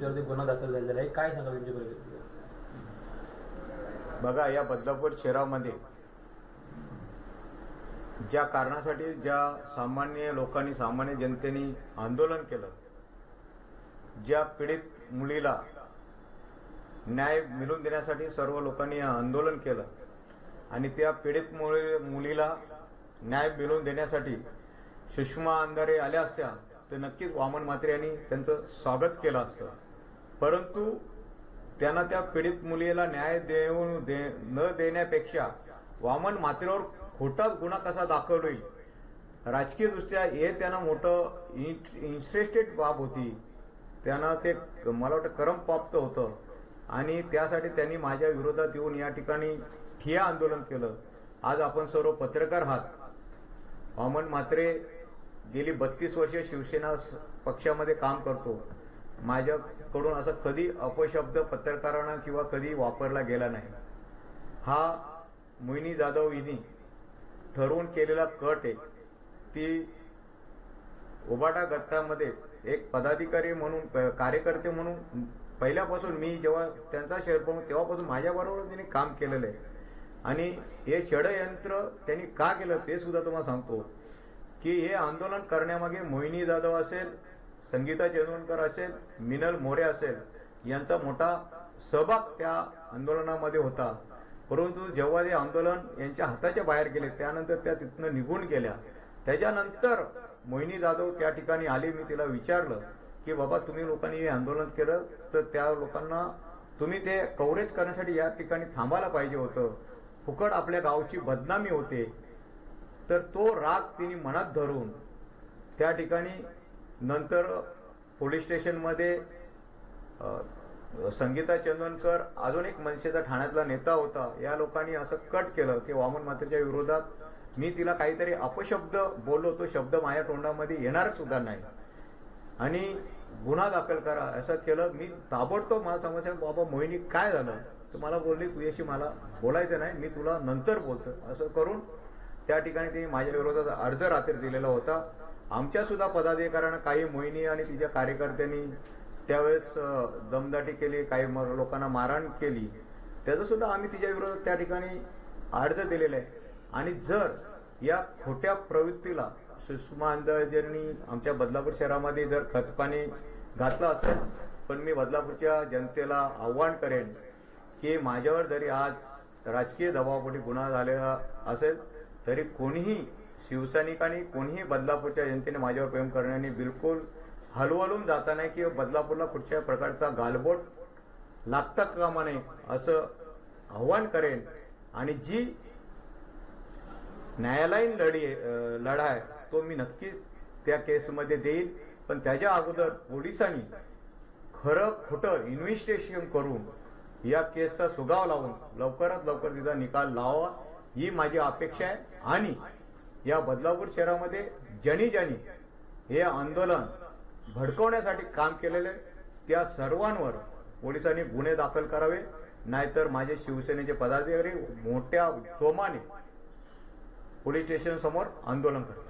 त्यांच्यावरती गुन्हा दाखल झालेला आहे, काय सांगा तुमची प्रतिक्रिया? बघा, या बदलापूर शहरामध्ये ज्या कारणासाठी ज्या सामान्य लोकांनी, सामान्य जनतेने आंदोलन केलं, ज्या पीडित मुलीला न्याय मिळवून देण्यासाठी सर्व लोकांनी आंदोलन केलं आणि त्या पीडित मुलीला न्याय मिळवून देण्यासाठी सुषमा अंधारे आल्या असत्या तर नक्कीच वामन म्हात्रे यांनी त्यांचं स्वागत केलं असतं. परंतु त्यांना त्या पीडित मुलीला न्याय न देण्यापेक्षा वामन म्हात्रेवर खोटा गुन्हा कसा दाखल होईल, राजकीय दृष्ट्या हे त्यांना मोठं इंटरेस्टेड बाब होती. त्यांना ते मला वाटतं करम प्राप्त होतं आणि त्यासाठी त्यांनी माझ्या विरोधात येऊन या ठिकाणी ठिय्या आंदोलन केलं. आज आपण सर्व पत्रकार आहात. वामन म्हात्रे गेली 32 वर्षे शिवसेना पक्षामध्ये काम करतो. माझ्याकडून असं कधी अपशब्द पत्रकारांना किंवा कधी वापरला गेला नाही. हा मोहिनी जाधव यांनी ठरवून केलेला कट आहे. ती उबाटा गटामध्ये एक पदाधिकारी म्हणून, कार्यकर्ते म्हणून पहिल्यापासून मी जेव्हा त्यांचा शहर प्रमुख तेव्हापासून माझ्याबरोबर त्यांनी काम केलेलं आहे. आणि हे षडयंत्र त्यांनी का केलं ते सुद्धा तुम्हाला सांगतो की हे आंदोलन करण्यामागे मोहिनी जाधव असेल, संगीता चंदवरकर असेल, मिनल मोरे असेल, यांचा मोठा सहभाग त्या आंदोलनामध्ये होता. परंतु जेव्हा हे आंदोलन यांच्या हाताच्या बाहेर गेले त्यानंतर त्या तिथनं निघून गेल्या. त्याच्यानंतर मोहिनी जाधव त्या ठिकाणी आली. मी तिला विचारलं की बाबा, तुम्ही लोकांनी हे आंदोलन केलं तर त्या लोकांना तुम्ही ते कव्हरेज करण्यासाठी या ठिकाणी थांबायला पाहिजे होतं. फुकट आपल्या गावची बदनामी होते. तर तो राग तिने मनात धरून त्या ठिकाणी नंतर पोलीस स्टेशनमध्ये संगीता चंदवरकर, अजून एक मनसेचा ठाण्यातला नेता होता, या लोकांनी असं कट केलं की वामन म्हात्रेच्या विरोधात मी तिला काहीतरी अपशब्द बोललो, तो शब्द माझ्या तोंडामध्ये येणारच सुद्धा नाही आणि गुन्हा दाखल करा असं केलं. मी ताबडतोब मला सांगायचं, बाबा मोहिनी काय झालं, तर मला बोलली तुझ्याशी मला बोलायचं नाही, मी तुला नंतर बोलतो. असं करून त्या ठिकाणी तिने माझ्या विरोधात अर्ज रात्री दिलेला होता. आमच्या सुद्धा पदाधिकाऱ्यांना काही मोहिनी आणि तिच्या कार्यकर्त्यांनी त्यावेळेस दमदाटी केली, काही लोकांना मारहाण केली. त्याचं सुद्धा आम्ही तिच्या विरोधात त्या ठिकाणी अर्ज दिलेला आहे. आणि जर या खोट्या प्रवृत्तीला सुषमा अंधारेंनी आमच्या बदलापूर शहरामध्ये जर खतपाणी घातलं असेल, पण मी बदलापूरच्या जनतेला आव्हान करेन की माझ्यावर जरी आज राजकीय दबावापोटी गुन्हा झालेला असेल तरी कोणीही शिवसैनिकांनी, कोणीही बदलापूरच्या जनतेने माझ्यावर प्रेम करण्याने बिलकुल हलवलून जाता नाही की बदलापूरला कुठच्या प्रकारचा गालबोट लागता कामा नये असं आव्हान करेन. आणि जी न्यायालयीन लढा आहे तो मी नक्कीच त्या केसमध्ये देईल. पण त्याच्या अगोदर पोलिसांनी खरं खोटं इन्व्हेस्टिगेशन करून या केसचा सुगाव लावून लवकरात लवकर तिचा निकाल लावा ही माझी अपेक्षा आहे. आणि या बदलापूर शहरामध्ये ज्यांनी हे आंदोलन भडकवण्यासाठी काम केलेले त्या सर्वांवर पोलिसांनी गुन्हे दाखल करावे, नाहीतर माझे शिवसेनेचे पदाधिकारी मोठ्या जोमाने पोलीस स्टेशन समोर आंदोलन करतात.